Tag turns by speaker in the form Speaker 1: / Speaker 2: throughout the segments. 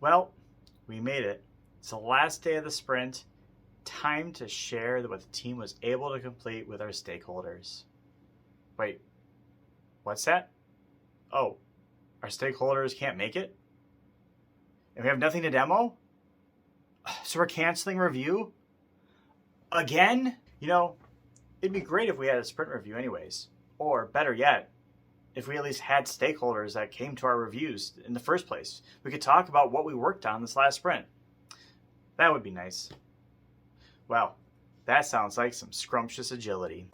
Speaker 1: Well, we made it. It's the last day of the sprint. Time to share what the team was able to complete with our stakeholders. Wait, what's that? Oh, our stakeholders can't make it? And we have nothing to demo? So we're canceling review? Again? It'd be great if we had a sprint review anyways. Or better yet, if we at least had stakeholders that came to our reviews in the first place. We could talk about what we worked on this last sprint. That would be nice. Well, that sounds like some scrumptious agility.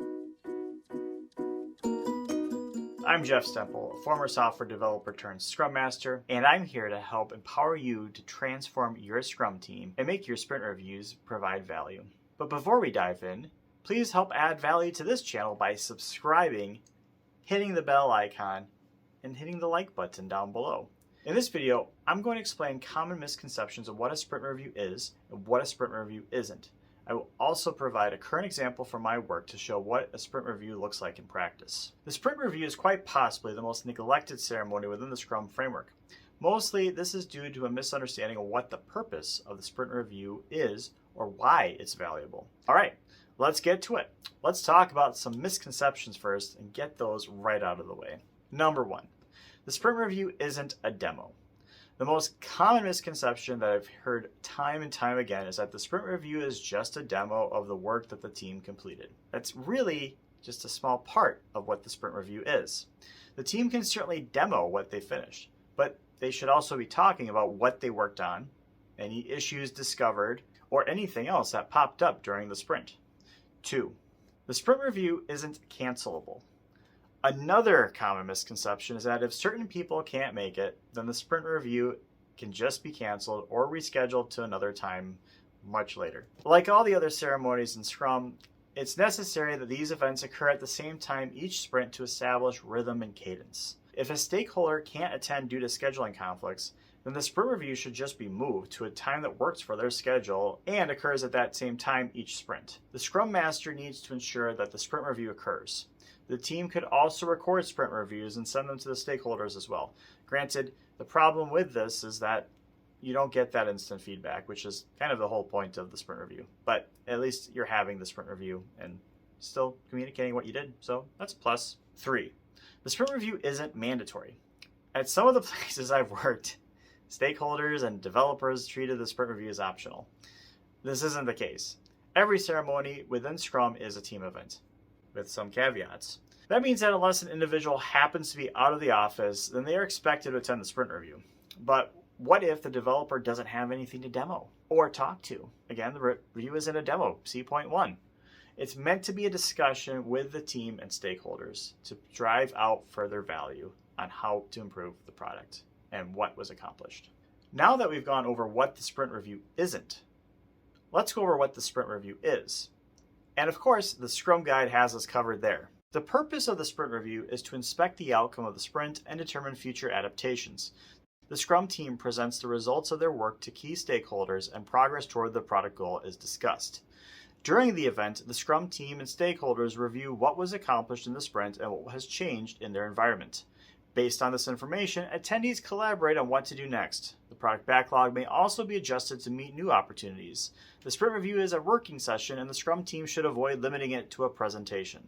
Speaker 1: I'm Jeff Stemple, a former software developer turned Scrum Master, and I'm here to help empower you to transform your Scrum team and make your sprint reviews provide value. But before we dive in, please help add value to this channel by subscribing, hitting the bell icon, and hitting the like button down below. In this video, I'm going to explain common misconceptions of what a sprint review is and what a sprint review isn't. I will also provide a current example from my work to show what a sprint review looks like in practice. The sprint review is quite possibly the most neglected ceremony within the Scrum framework. Mostly, this is due to a misunderstanding of what the purpose of the sprint review is or why it's valuable. All right, let's get to it. Let's talk about some misconceptions first and get those right out of the way. Number one, the sprint review isn't a demo. The most common misconception that I've heard time and time again is that the sprint review is just a demo of the work that the team completed. That's really just a small part of what the sprint review is. The team can certainly demo what they finished, but they should also be talking about what they worked on, any issues discovered, or anything else that popped up during the sprint. 2. The sprint review isn't cancelable. Another common misconception is that if certain people can't make it, then the sprint review can just be canceled or rescheduled to another time much later. Like all the other ceremonies in Scrum, it's necessary that these events occur at the same time each sprint to establish rhythm and cadence. If a stakeholder can't attend due to scheduling conflicts, then the sprint review should just be moved to a time that works for their schedule and occurs at that same time each sprint. The Scrum Master needs to ensure that the sprint review occurs. The team could also record sprint reviews and send them to the stakeholders as well. Granted, the problem with this is that you don't get that instant feedback, which is kind of the whole point of the sprint review. But at least you're having the sprint review and still communicating what you did, so that's a plus. 3. The sprint review isn't mandatory. At some of the places I've worked, stakeholders and developers treated the sprint review as optional. This isn't the case. Every ceremony within Scrum is a team event, with some caveats. That means that unless an individual happens to be out of the office, then they are expected to attend the sprint review. But what if the developer doesn't have anything to demo or talk to? Again, the review isn't a demo, see point 1. It's meant to be a discussion with the team and stakeholders to drive out further value on how to improve the product and what was accomplished. Now that we've gone over what the sprint review isn't, let's go over what the sprint review is. And of course, the Scrum Guide has us covered there. The purpose of the sprint review is to inspect the outcome of the sprint and determine future adaptations. The Scrum team presents the results of their work to key stakeholders and progress toward the product goal is discussed. During the event, the Scrum team and stakeholders review what was accomplished in the sprint and what has changed in their environment. Based on this information, attendees collaborate on what to do next. The product backlog may also be adjusted to meet new opportunities. The sprint review is a working session, and the Scrum team should avoid limiting it to a presentation.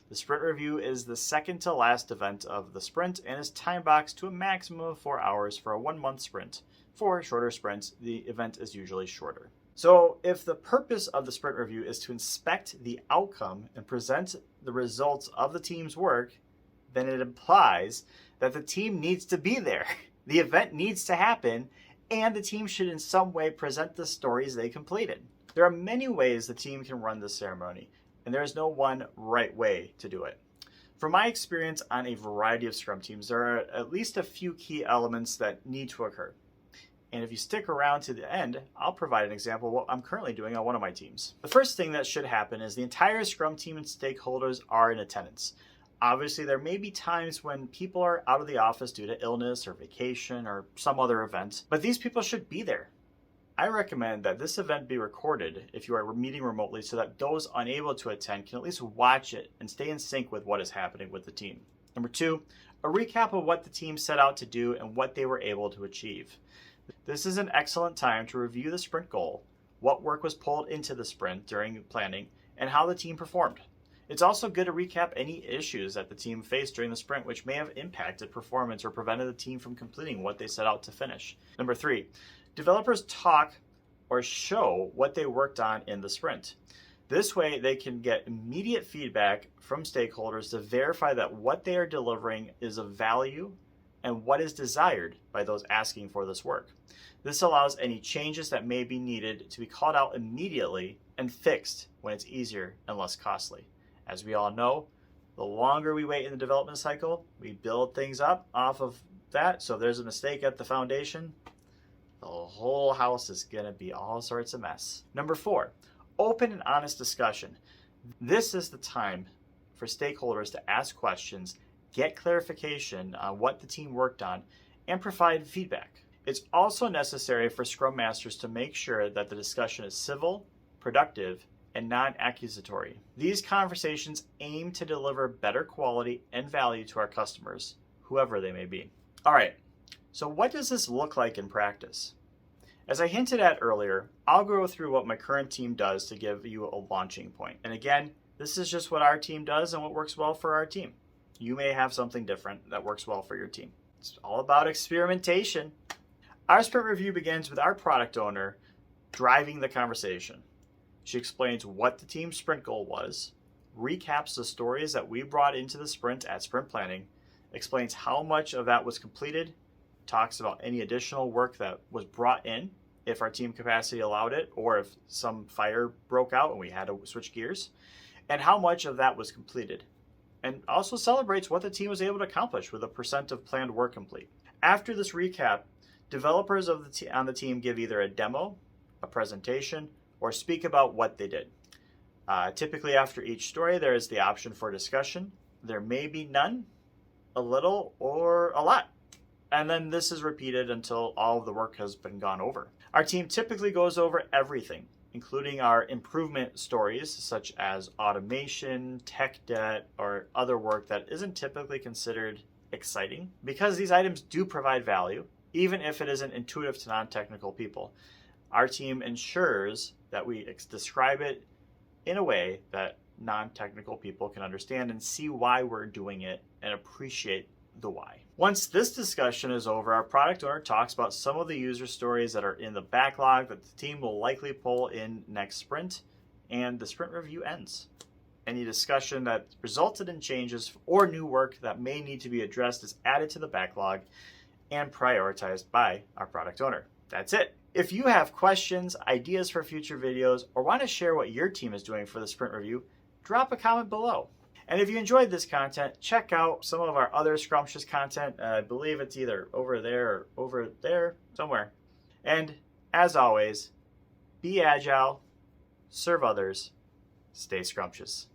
Speaker 1: The sprint review is the second to last event of the sprint and is time-boxed to a maximum of 4 hours for a 1-month sprint. For shorter sprints, the event is usually shorter. So if the purpose of the sprint review is to inspect the outcome and present the results of the team's work, then it implies that the team needs to be there. The event needs to happen, and the team should in some way present the stories they completed. There are many ways the team can run this ceremony, and there is no one right way to do it. From my experience on a variety of Scrum teams, there are at least a few key elements that need to occur. And if you stick around to the end, I'll provide an example of what I'm currently doing on one of my teams. The first thing that should happen is the entire Scrum team and stakeholders are in attendance. Obviously, there may be times when people are out of the office due to illness or vacation or some other event, but these people should be there. I recommend that this event be recorded if you are meeting remotely so that those unable to attend can at least watch it and stay in sync with what is happening with the team. Number 2, a recap of what the team set out to do and what they were able to achieve. This is an excellent time to review the sprint goal, what work was pulled into the sprint during planning, and how the team performed. It's also good to recap any issues that the team faced during the sprint which may have impacted performance or prevented the team from completing what they set out to finish. Number 3, developers talk or show what they worked on in the sprint. This way, they can get immediate feedback from stakeholders to verify that what they are delivering is of value and what is desired by those asking for this work. This allows any changes that may be needed to be called out immediately and fixed when it's easier and less costly. As we all know, the longer we wait in the development cycle, we build things up off of that. So if there's a mistake at the foundation, the whole house is going to be all sorts of mess. Number 4, open and honest discussion. This is the time for stakeholders to ask questions, get clarification on what the team worked on, and provide feedback. It's also necessary for Scrum Masters to make sure that the discussion is civil, productive, and non-accusatory. These conversations aim to deliver better quality and value to our customers, whoever they may be. All right, so what does this look like in practice? As I hinted at earlier, I'll go through what my current team does to give you a launching point. And again, this is just what our team does and what works well for our team. You may have something different that works well for your team. It's all about experimentation. Our sprint review begins with our product owner driving the conversation. She explains what the team's sprint goal was, recaps the stories that we brought into the sprint at sprint planning, explains how much of that was completed, talks about any additional work that was brought in if our team capacity allowed it or if some fire broke out and we had to switch gears, and how much of that was completed, and also celebrates what the team was able to accomplish with a % of planned work complete. After this recap, developers on the team give either a demo, a presentation, or speak about what they did. Typically after each story, there is the option for discussion. There may be none, a little, or a lot. And then this is repeated until all of the work has been gone over. Our team typically goes over everything, including our improvement stories, such as automation, tech debt, or other work that isn't typically considered exciting, because these items do provide value, even if it isn't intuitive to non-technical people. Our team ensures that we describe it in a way that non-technical people can understand and see why we're doing it and appreciate the why. Once this discussion is over, our product owner talks about some of the user stories that are in the backlog that the team will likely pull in next sprint, and the sprint review ends. Any discussion that resulted in changes or new work that may need to be addressed is added to the backlog and prioritized by our product owner. That's it. If you have questions, ideas for future videos, or want to share what your team is doing for the sprint review, drop a comment below. And if you enjoyed this content, check out some of our other Scrumptious content. I believe it's either over there or over there, somewhere. And as always, be agile, serve others, stay scrumptious.